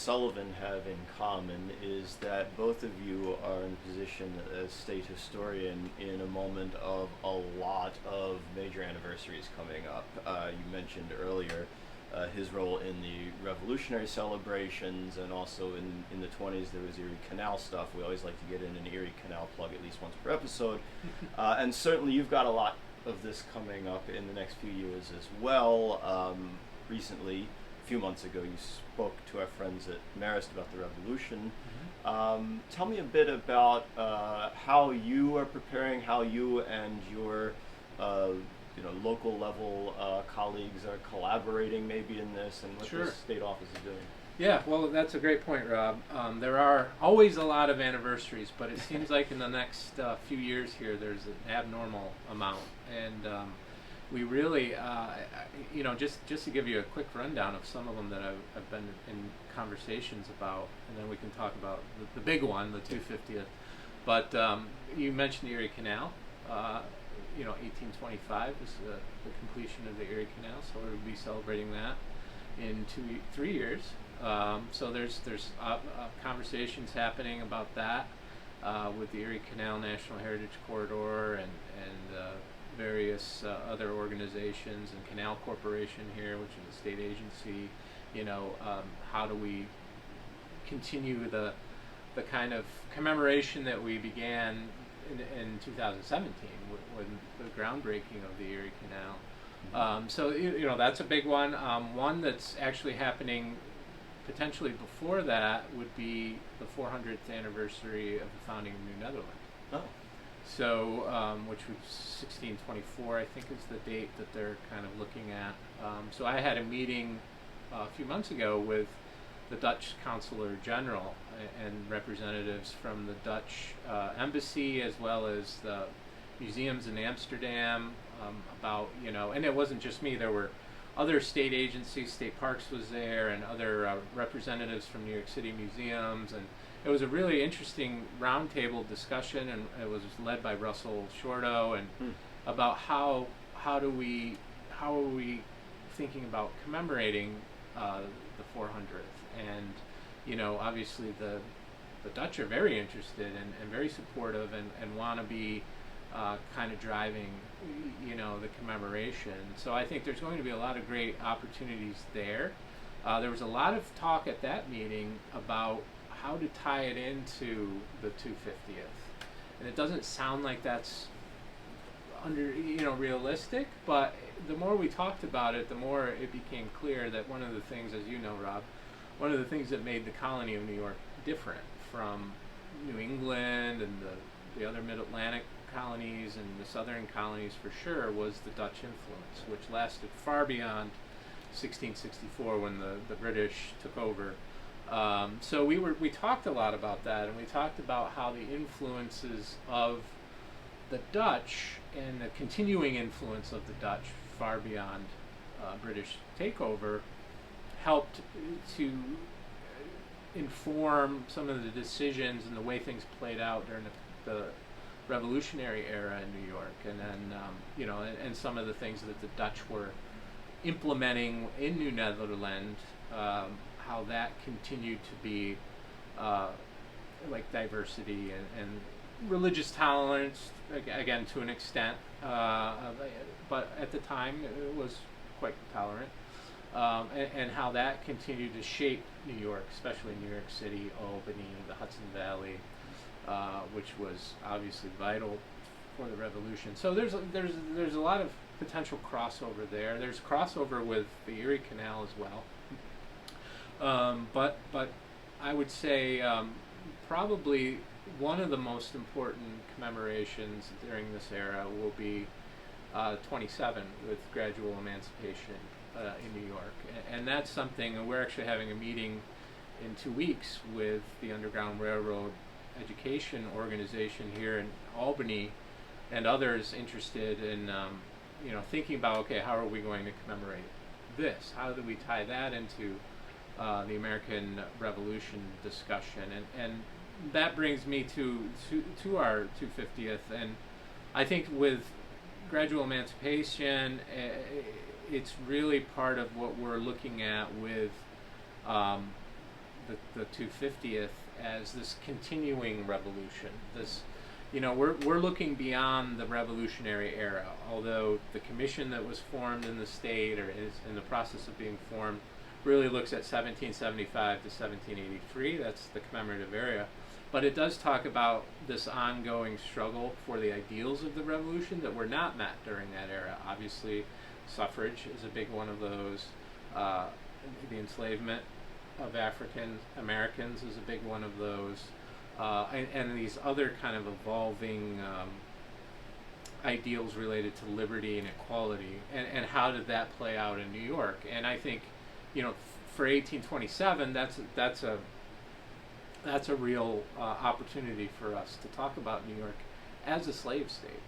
Sullivan have in common is that both of you are in a position as state historian in a moment of a lot of major anniversaries coming up. You mentioned earlier his role in the revolutionary celebrations, and also in the 20s there was Erie Canal stuff. We always like to get in an Erie Canal plug at least once per episode. And certainly you've got a lot of this coming up in the next few years as well. Recently, a few months ago, you spoke to our friends at Marist about the revolution. Tell me a bit about how you are preparing, how you and your local level colleagues are collaborating maybe in this, and what the state office is doing. Yeah, well, that's a great point, Rob. There are always a lot of anniversaries, but it seems like in the next few years here, there's an abnormal amount. And we really, just to give you a quick rundown of some of them that I've been in conversations about, and then we can talk about the big one, the 250th. But you mentioned the Erie Canal. 1825 is the completion of the Erie Canal, so we'll be celebrating that in 3 years. So there's conversations happening about that with the Erie Canal National Heritage Corridor and various other organizations, and Canal Corporation here, which is a state agency. How do we continue the kind of commemoration that we began in 2017 when the groundbreaking of the Erie Canal. So that's a big one. One that's actually happening potentially before that would be the 400th anniversary of the founding of New Netherland. Oh. So, which was 1624, I think, is the date that they're kind of looking at. So I had a meeting a few months ago with the Dutch Consular General and representatives from the Dutch embassy, as well as the museums in Amsterdam, about, and it wasn't just me, there were other state agencies, State Parks was there, and other representatives from New York City museums, and it was a really interesting roundtable discussion, and it was led by Russell Shorto, and about how are we thinking about commemorating the 400th, and obviously the Dutch are very interested and very supportive, and want to be kind of driving the commemoration. So I think there's going to be a lot of great opportunities there. There was a lot of talk at that meeting about how to tie it into the 250th, and it doesn't sound like that's realistic, but the more we talked about it, the more it became clear that one of the things, as you know, Rob, one of the things that made the colony of New York different from New England and the other mid-Atlantic colonies and the southern colonies for sure was the Dutch influence, which lasted far beyond 1664 when the British took over. So we talked a lot about that, and we talked about how the influences of the Dutch and the continuing influence of the Dutch far beyond British takeover helped to inform some of the decisions and the way things played out during the Revolutionary era in New York, and then and some of the things that the Dutch were implementing in New Netherland, how that continued to be like diversity and religious tolerance, again to an extent, but at the time it was quite tolerant, and how that continued to shape New York, especially New York City, Albany, the Hudson Valley, which was obviously vital for the revolution. So there's a lot of potential crossover there. There's crossover with the Erie Canal as well. But I would say probably one of the most important commemorations during this era will be 27 with gradual emancipation in New York, and that's something. And we're actually having a meeting in 2 weeks with the Underground Railroad Education Organization here in Albany, and others interested in thinking about, okay, how are we going to commemorate this? How do we tie that into the American Revolution discussion? And that brings me to our 250th, and I think with gradual emancipation, it's really part of what we're looking at with the 250th as this continuing revolution. This, we're looking beyond the Revolutionary era. Although the commission that was formed in the state, or is in the process of being formed, really looks at 1775 to 1783. That's the commemorative era. But it does talk about this ongoing struggle for the ideals of the revolution that were not met during that era. Obviously, suffrage is a big one of those. The enslavement of African Americans is a big one of those. And these other kind of evolving ideals related to liberty and equality. And how did that play out in New York? And I think, for 1827, that's a real opportunity for us to talk about New York as a slave state.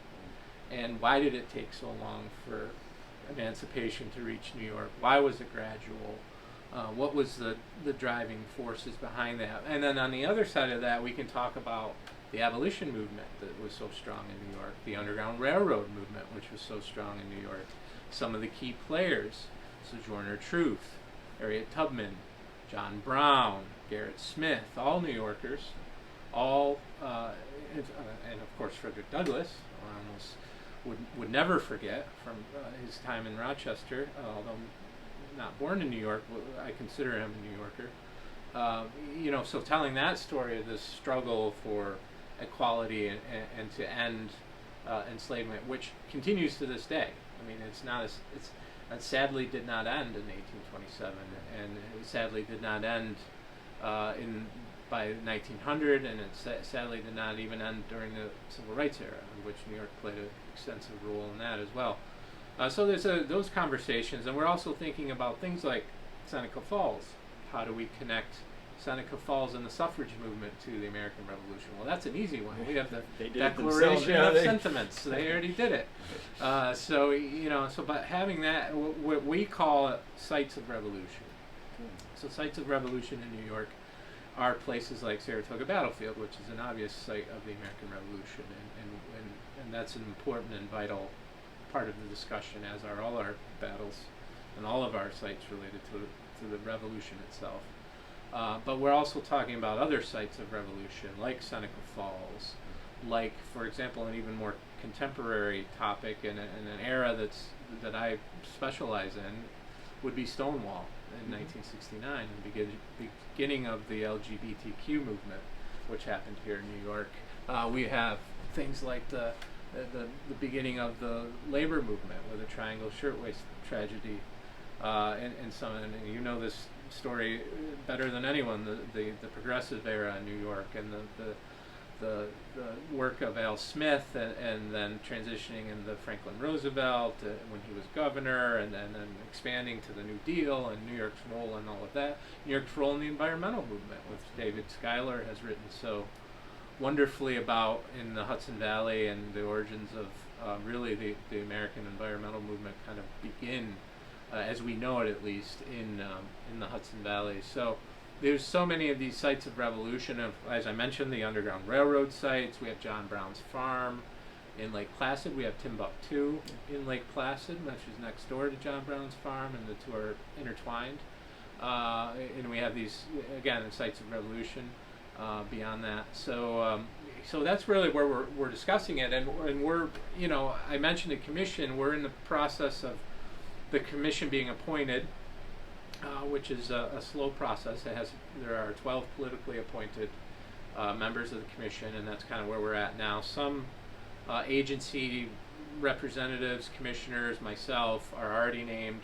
And why did it take so long for emancipation to reach New York? Why was it gradual? What was the driving forces behind that? And then on the other side of that, we can talk about the abolition movement that was so strong in New York, the Underground Railroad movement, which was so strong in New York, some of the key players, Sojourner Truth, Harriet Tubman, John Brown, Garrett Smith, all New Yorkers, all, and of course Frederick Douglass, I almost would never forget from his time in Rochester, although not born in New York, I consider him a New Yorker. So telling that story of this struggle for equality and to end enslavement, which continues to this day. I mean, it sadly did not end in 1827, and it sadly did not end by 1900, and it sadly did not even end during the Civil Rights era, in which New York played an extensive role in that as well. So there's those conversations, and we're also thinking about things like Seneca Falls. How do we connect Seneca Falls and the suffrage movement to the American Revolution? Well, that's an easy one. We have the Declaration of Sentiments. They already did it. But having that, what we call sites of revolution. So sites of revolution in New York are places like Saratoga Battlefield, which is an obvious site of the American Revolution, and that's an important and vital part of the discussion, as are all our battles and all of our sites related to the revolution itself. But we're also talking about other sites of revolution, like Seneca Falls, like, for example, an even more contemporary topic in an era that I specialize in would be Stonewall in 1969, the beginning of the LGBTQ movement, which happened here in New York. We have things like the beginning of the labor movement with the Triangle Shirtwaist tragedy, and this story better than anyone, the progressive era in New York, and the work of Al Smith, and then transitioning into Franklin Roosevelt when he was governor, and then expanding to the New Deal and New York's role in all of that. New York's role in the environmental movement, which David Schuyler has written so wonderfully about in the Hudson Valley, and the origins of really the American environmental movement kind of begin, as we know it at least, in the Hudson Valley. So there's so many of these sites of revolution. As I mentioned, the Underground Railroad sites. We have John Brown's farm in Lake Placid. We have Timbuktu in Lake Placid, which is next door to John Brown's farm, and the two are intertwined. And we have these, again, sites of revolution beyond that. So that's really where we're discussing it, and we're, I mentioned the commission. We're in the process of the commission being appointed, which is a slow process. There are 12 politically appointed members of the commission, and that's kind of where we're at now. Some agency representatives, commissioners, myself, are already named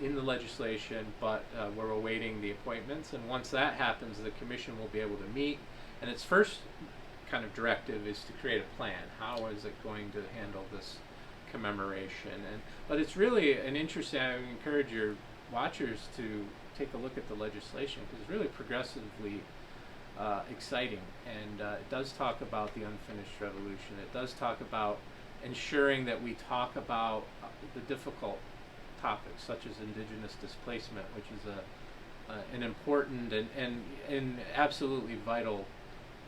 in the legislation, but we're awaiting the appointments, and once that happens, the commission will be able to meet, and its first kind of directive is to create a plan. How is it going to handle this commemoration? But it's really an interesting, I encourage your watchers to take a look at the legislation, because it's really progressively exciting, and it does talk about the unfinished revolution. It does talk about ensuring that we talk about the difficult topics, such as indigenous displacement, which is an important and absolutely vital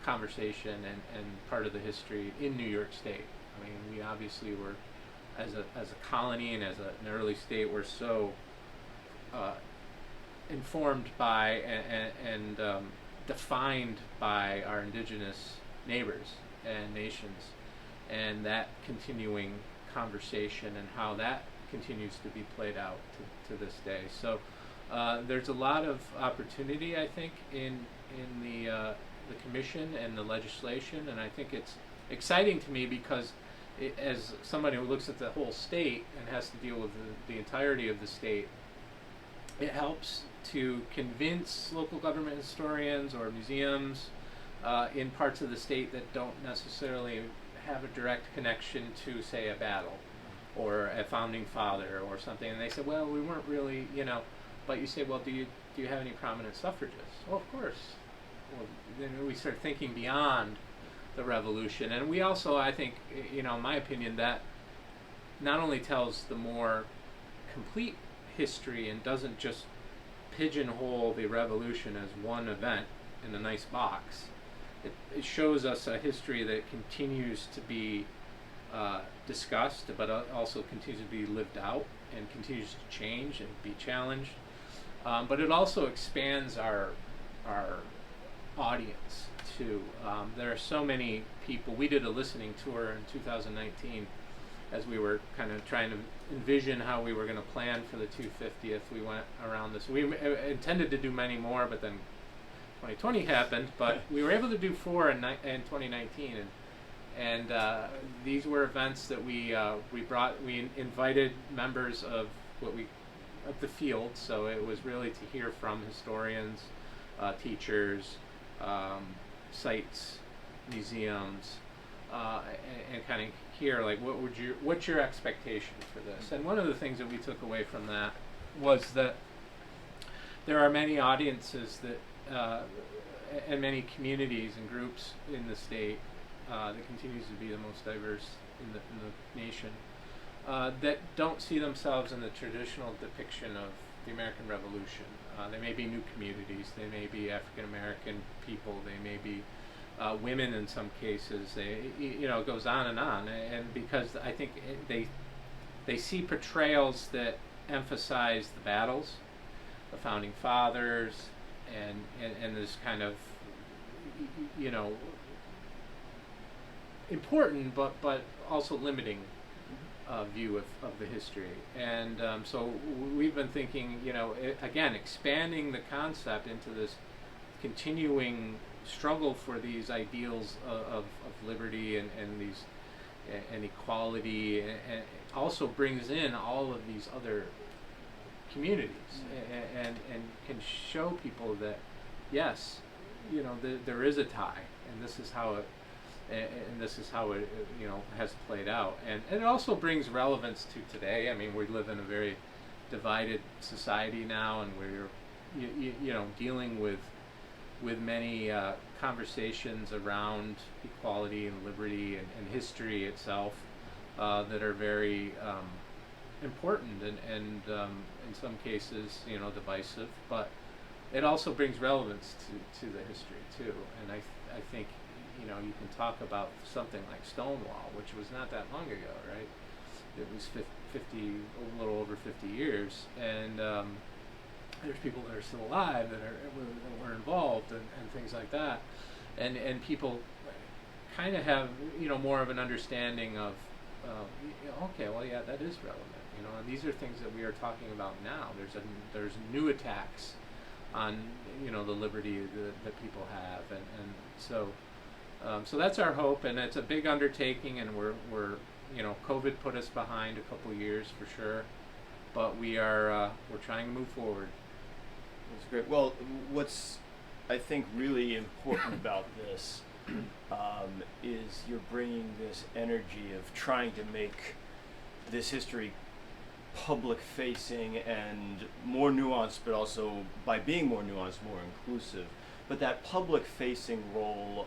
conversation and part of the history in New York State. I mean, we obviously were, as a colony and as an early state, we're so informed by and defined by our indigenous neighbors and nations, and that continuing conversation and how that continues to be played out to this day. So there's a lot of opportunity, I think, in the commission and the legislation, and I think it's exciting to me because as somebody who looks at the whole state and has to deal with the entirety of the state, it helps to convince local government historians or museums in parts of the state that don't necessarily have a direct connection to, say, a battle or a founding father or something, and they say, well, we weren't really, but you say, well, do you have any prominent suffragists? Oh, of course. Well, then we start thinking beyond the revolution, and we also, I think, in my opinion, that not only tells the more complete history and doesn't just pigeonhole the revolution as one event in a nice box. It shows us a history that continues to be discussed, but also continues to be lived out and continues to change and be challenged. But it also expands our audience too. There are so many people. We did a listening tour in 2019 as we were kind of trying to envision how we were going to plan for the 250th. We went around this. We intended to do many more, but then 2020 happened. But we were able to do 4 in 2019, and these were events that we brought. We invited members of the field. So it was really to hear from historians, teachers, sites, museums, and kind of hear like what's your expectation for this. And one of the things that we took away from that was that there are many audiences that and many communities and groups in the state that continues to be the most diverse in the nation that don't see themselves in the traditional depiction of the American Revolution. They may be new communities, they may be African American people, they may be women in some cases. It goes on, and because I think they see portrayals that emphasize the battles, the founding fathers, and this kind of important but also limiting view of the history. And so we've been thinking, again, expanding the concept into this continuing struggle for these ideals of liberty and these and equality, and also brings in all of these other communities and can show people that yes, there is a tie, and this is how it has played out, and it also brings relevance to today. I mean, we live in a very divided society now, and we're dealing with many conversations around equality and liberty and history itself that are very important and in some cases divisive, but it also brings relevance to the history too. And I think you can talk about something like Stonewall, which was not that long ago, right? It was 50, a little over 50 years, and there's people that are still alive that were involved and things like that, and people kind of have more of an understanding of okay, well, yeah, that is relevant, and these are things that we are talking about now. There's new attacks on the liberty that people have, and so that's our hope, and it's a big undertaking, and we're COVID put us behind a couple years for sure, but we're trying to move forward. That's great. Well, what's I think really important about this is you're bringing this energy of trying to make this history public facing and more nuanced, but also by being more nuanced, more inclusive. But that public facing role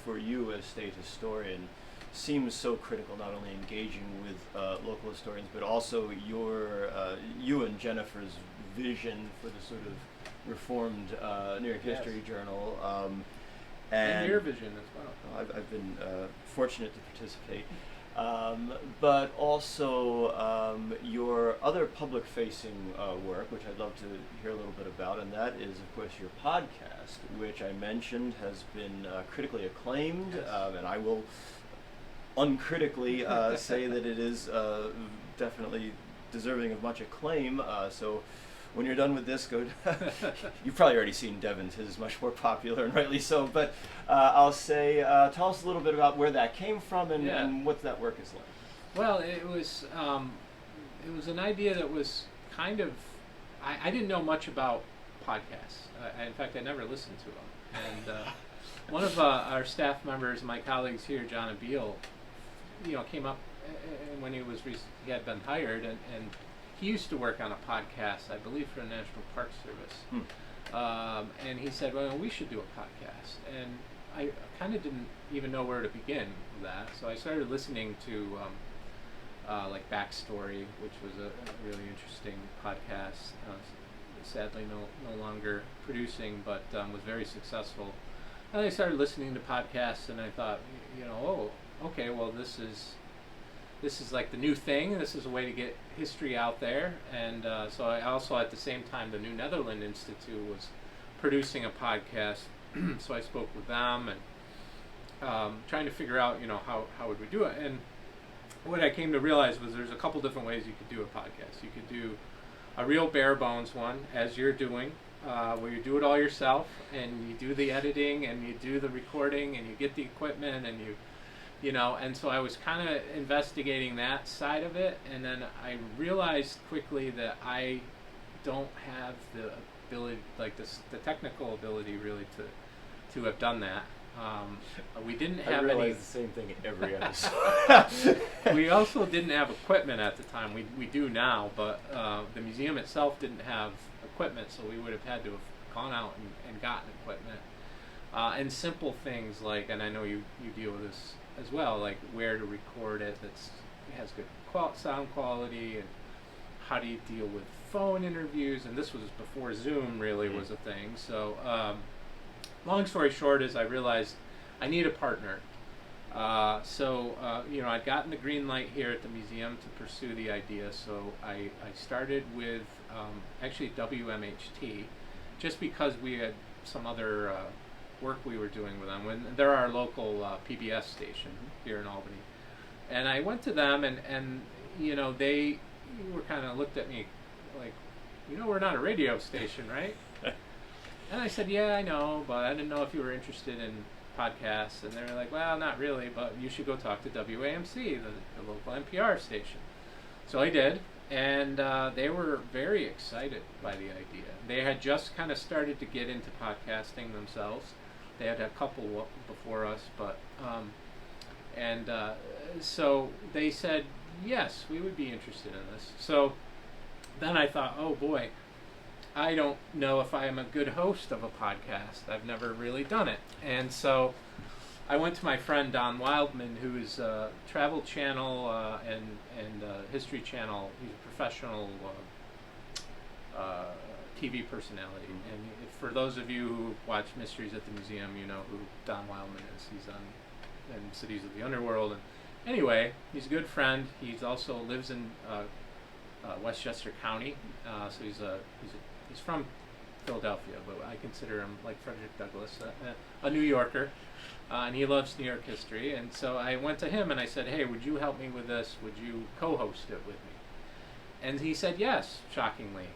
for you as state historian seems so critical, not only engaging with local historians, but also you and Jennifer's vision for the sort of reformed New York History Journal. And your vision as well. I've been fortunate to participate. but also your other public-facing work, which I'd love to hear a little bit about, and that is, of course, your podcast, which I mentioned has been critically acclaimed, Yes. and I will uncritically say that it is definitely deserving of much acclaim. So when you're done with this, go. You've probably already seen Devin's. His is much more popular, and rightly so. But I'll say, tell us a little bit about where that came from and, Yeah. and what that work is like. Well, it was an idea that was kind of, I didn't know much about podcasts. In fact, I never listened to them. And one of our staff members, my colleagues here, John Abiel, came up when he had been hired, and he used to work on a podcast, I believe, for the National Park Service. And he said, well, we should do a podcast. And I kind of didn't even know where to begin with that. So I started listening to like Backstory, which was a really interesting podcast. Sadly, no longer producing, but was very successful. And I started listening to podcasts, and I thought, oh, okay, well, this is like the new thing. This is a way to get history out there. And so I also, at the same time, the New Netherland Institute was producing a podcast. So I spoke with them and trying to figure out, how would we do it. And what I came to realize was there's a couple different ways you could do a podcast. You could do a real bare bones one, as you're doing, where you do it all yourself, and you do the editing, and you do the recording, and you get the equipment, and and so I was kind of investigating that side of it, and then I realized quickly that I don't have the ability, like the technical ability, really, to have done that. We didn't have I realize any. the same thing every episode. We also didn't have equipment at the time. We do now, but the museum itself didn't have equipment, so we would have had to have gone out and gotten equipment. And simple things like, and I know you deal with this as well, like where to record it it has good sound quality, and how do you deal with phone interviews, and this was before Zoom really was a thing. So long story short is I realized I need a partner. So I'd gotten the green light here at the museum to pursue the idea, so I started with actually WMHT, just because we had some other work we were doing with them. When they're our local PBS station here in Albany, and I went to them, and they were kind of looked at me like, we're not a radio station, right? And I said, yeah, I know, but I didn't know if you were interested in podcasts. And they were like, well, not really, but you should go talk to WAMC, the local NPR station. So I did, and they were very excited by the idea. They had just kind of started to get into podcasting themselves. They had a couple before us, but so they said, yes, we would be interested in this. So then I thought, oh boy, I don't know if I am a good host of a podcast. I've never really done it. And so I went to my friend Don Wildman, who is a Travel Channel and History Channel. He's a professional TV personality. And for those of you who watch Mysteries at the Museum, you know who Don Wildman is. He's on Cities of the Underworld. And anyway, he's a good friend. He also lives in Westchester County. So he's from Philadelphia, but I consider him, like Frederick Douglass, a New Yorker, and he loves New York history. And so I went to him and I said, hey, would you help me with this? Would you co-host it with me? And he said yes, shockingly,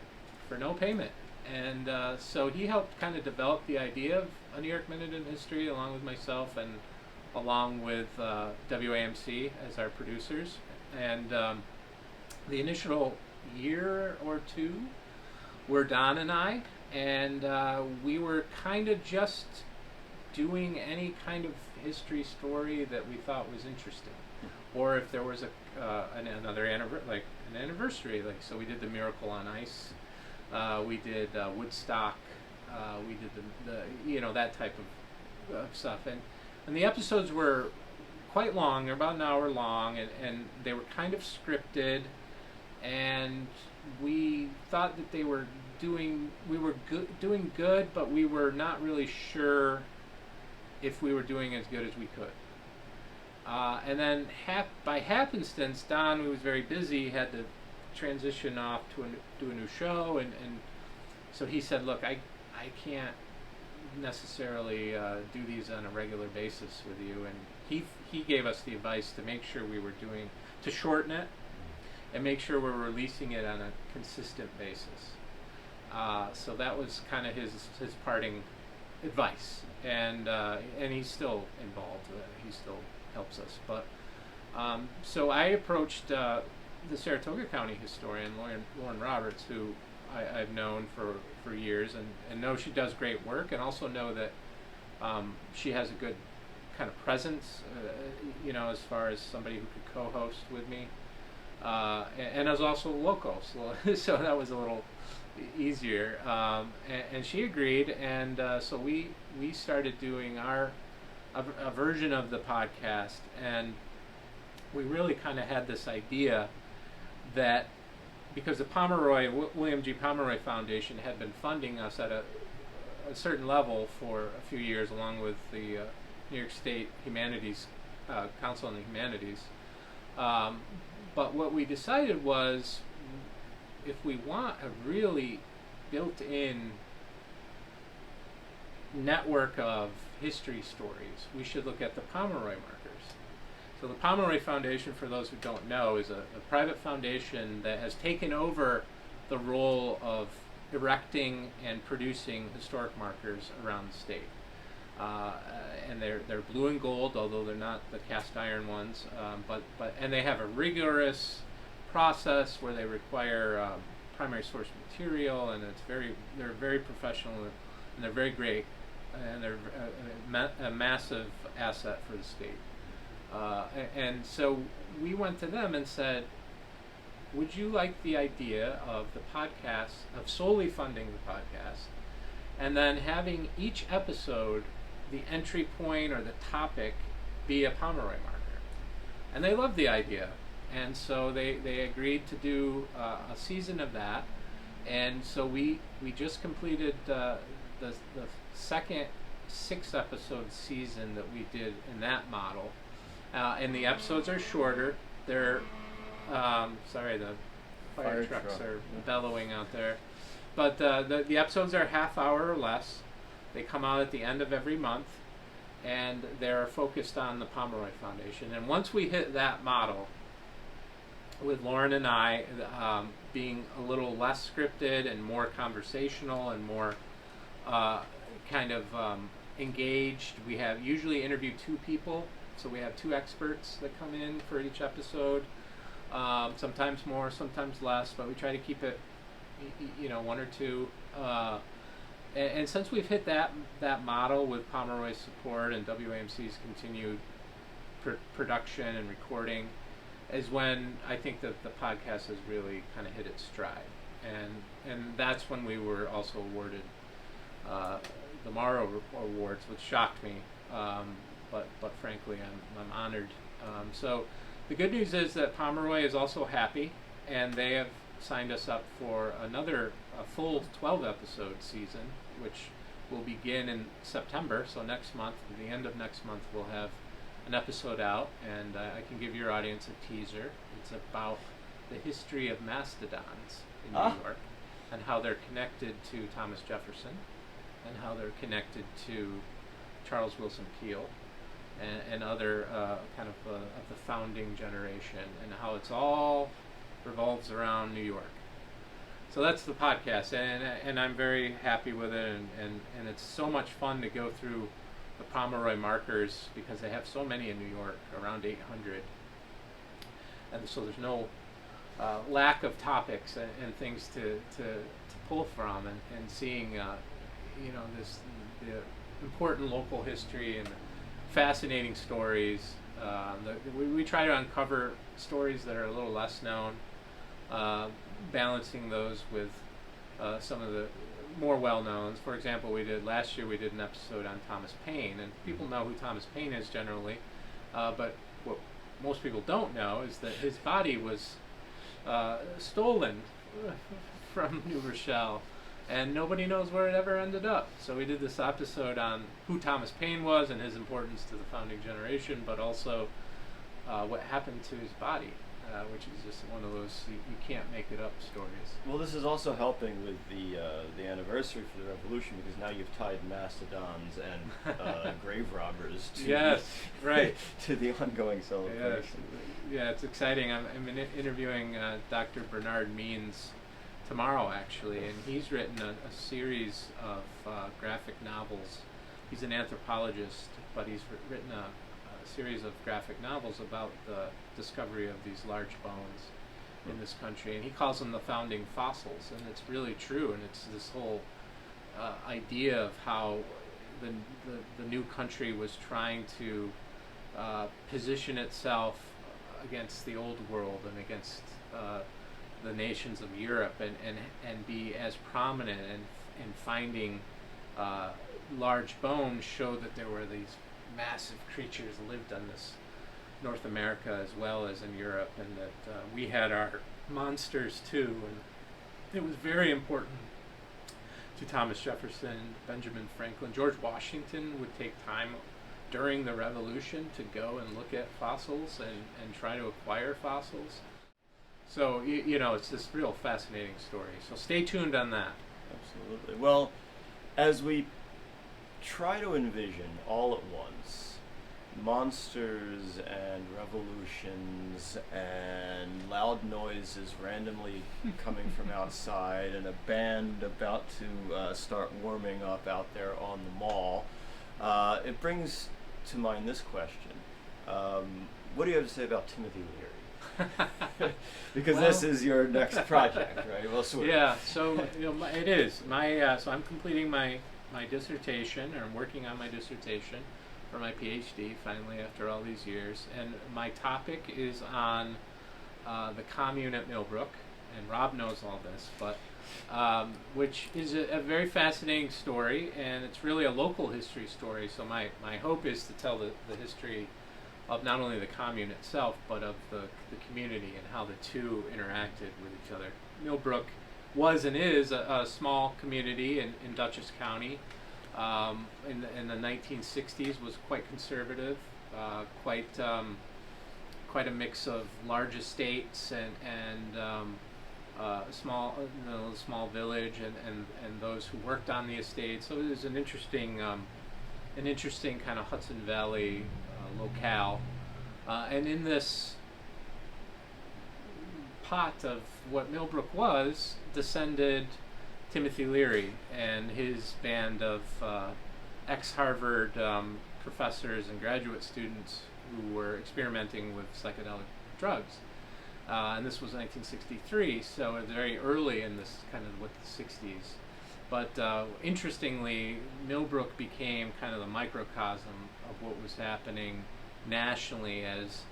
for no payment. And so he helped kind of develop the idea of a New York Minute in History, along with myself and along with WAMC as our producers. And the initial year or two were Don and I, and we were kind of just doing any kind of history story that we thought was interesting, or if there was another anniversary, like so we did the Miracle on Ice, we did Woodstock, we did the that type of stuff, and the episodes were quite long. They're about an hour long, and they were kind of scripted, and we thought that we were doing good, but we were not really sure if we were doing as good as we could. And then by happenstance, Don, who was very busy, had to transition off to do a new show, and so he said, "Look, I can't necessarily do these on a regular basis with you." And he gave us the advice to make sure to shorten it and make sure we're releasing it on a consistent basis. So that was kind of his parting advice, and he's still involved. He still helps us. But so I approached the Saratoga County historian Lauren Roberts, who I've known for years, and know she does great work, and also know that she has a good kind of presence, as far as somebody who could co-host with me, and is also local, so that was a little easier, and she agreed, and so we started doing a version of the podcast, and we really kind of had this idea that because the William G. Pomeroy Foundation had been funding us at a certain level for a few years, along with the New York State Humanities Council on the Humanities. But what we decided was, if we want a really built-in network of history stories, we should look at the Pomeroy markers. So the Pomeroy Foundation, for those who don't know, is a private foundation that has taken over the role of erecting and producing historic markers around the state. And they're blue and gold, although they're not the cast iron ones. And they have a rigorous process where they require primary source material, and they're very professional, and they're very great, and they're a massive asset for the state. And so we went to them and said, would you like the idea of the podcast, of solely funding the podcast, and then having each episode, the entry point or the topic, be a Pomeroy marker? And they loved the idea. And so they agreed to do a season of that. And so we just completed the second 6-episode season that we did in that model. And the episodes are shorter. They're, sorry, the fire trucks are bellowing out there. But the episodes are half hour or less. They come out at the end of every month. And they're focused on the Pomeroy Foundation. And once we hit that model, with Lauren and I being a little less scripted and more conversational and more engaged, we have usually interviewed 2 people. So we have 2 experts that come in for each episode, sometimes more, sometimes less, but we try to keep it, 1 or 2. And since we've hit that model with Pomeroy's support and WAMC's continued production and recording, is when I think that the podcast has really kind of hit its stride. And that's when we were also awarded the Morrow Awards, which shocked me. But frankly, I'm honored. So the good news is that Pomeroy is also happy, and they have signed us up for a full 12-episode season, which will begin in September. So next month, at the end of next month, we'll have an episode out, and I can give your audience a teaser. It's about the history of mastodons in New York, and how they're connected to Thomas Jefferson, and how they're connected to Charles Wilson Peale, and other of the founding generation, and how it's all revolves around New York. So that's the podcast, and I'm very happy with it, and it's so much fun to go through the Pomeroy markers, because they have so many in New York, around 800, and so there's no lack of topics and things to pull from, and seeing the important local history and fascinating stories. We try to uncover stories that are a little less known, balancing those with some of the more well-knowns. For example, last year we did an episode on Thomas Paine, and people know who Thomas Paine is generally, but what most people don't know is that his body was stolen from New Rochelle and nobody knows where it ever ended up. So we did this episode on who Thomas Paine was and his importance to the founding generation, but also what happened to his body, which is just one of those you can't make it up stories. Well, this is also helping with the anniversary for the revolution, because now you've tied mastodons and grave robbers to Yes, right. to the ongoing celebration. Yeah, it's exciting. I'm interviewing Dr. Bernard Means tomorrow, actually, and he's written a series of graphic novels. He's an anthropologist, but he's written a series of graphic novels about the discovery of these large bones in this country, and he calls them the founding fossils, and it's really true. And it's this whole idea of how the new country was trying to position itself against the old world and against the nations of Europe, and be as prominent in finding large bones showed that there were these massive creatures lived on this North America as well as in Europe, and that we had our monsters too. And it was very important to Thomas Jefferson, Benjamin Franklin. George Washington would take time during the Revolution to go and look at fossils and try to acquire fossils. So, you know, it's this real fascinating story. So stay tuned on that. Absolutely. Well, as we try to envision all at once monsters and revolutions and loud noises randomly coming from outside and a band about to start warming up out there on the mall, it brings to mind this question. What do you have to say about Timothy Leary? Because Well, this is your next project, right? Well, sort of. Yeah, so it is. So I'm completing my dissertation, or I'm working on my dissertation for my PhD, finally, after all these years. And my topic is on the commune at Millbrook, and Rob knows all this, but which is a very fascinating story, and it's really a local history story. So my hope is to tell the history of not only the commune itself, but of the community and how the two interacted with each other. Millbrook was and is a small community in Dutchess County. In the 1960s was quite conservative, quite a mix of large estates and small village and those who worked on the estate. So it was an interesting kind of Hudson Valley locale, and in this pot of what Millbrook was descended Timothy Leary and his band of ex-Harvard professors and graduate students who were experimenting with psychedelic drugs. And this was 1963, so it was very early in this kind of with the 60s. But interestingly, Millbrook became kind of the microcosm of what was happening nationally as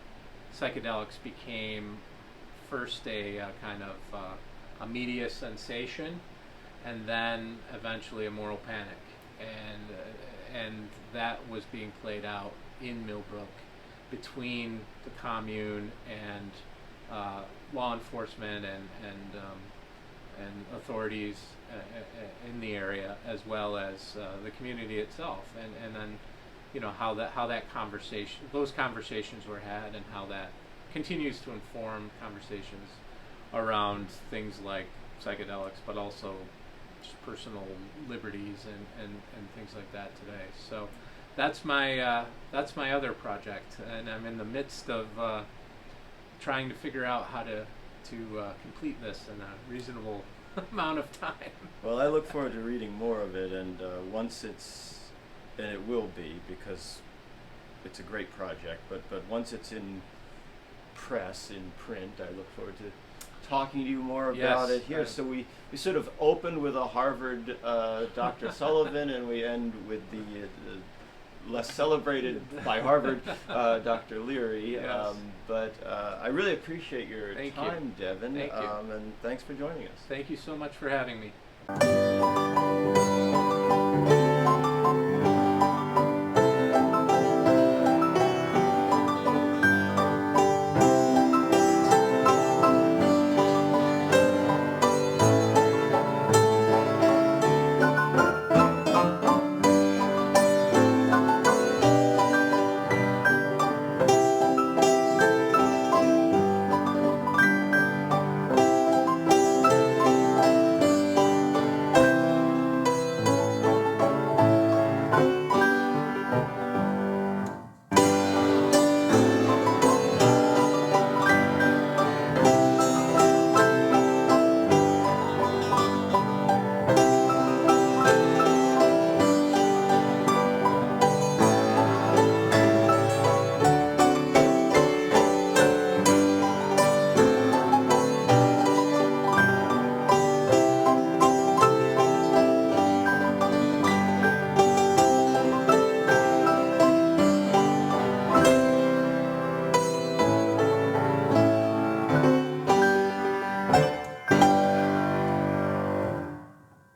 psychedelics became first a kind of a media sensation, and then eventually a moral panic, and that was being played out in Millbrook between the commune and law enforcement and authorities in the area, as well as the community itself, and then how that those conversations were had, and how that continues to inform conversations around things like psychedelics, but also just personal liberties and things like that today. So that's my other project, and I'm in the midst of trying to figure out how to complete this in a reasonable amount of time. Well, I look forward to reading more of it, and and it will be, because it's a great project, but once it's in print, I look forward to talking to you more about it here. So we sort of opened with a Harvard Dr. Sullivan, and we end with the less celebrated by Harvard Dr. Leary. Yes. But I really appreciate your time, Devin. Thank you. And thanks for joining us. Thank you so much for having me.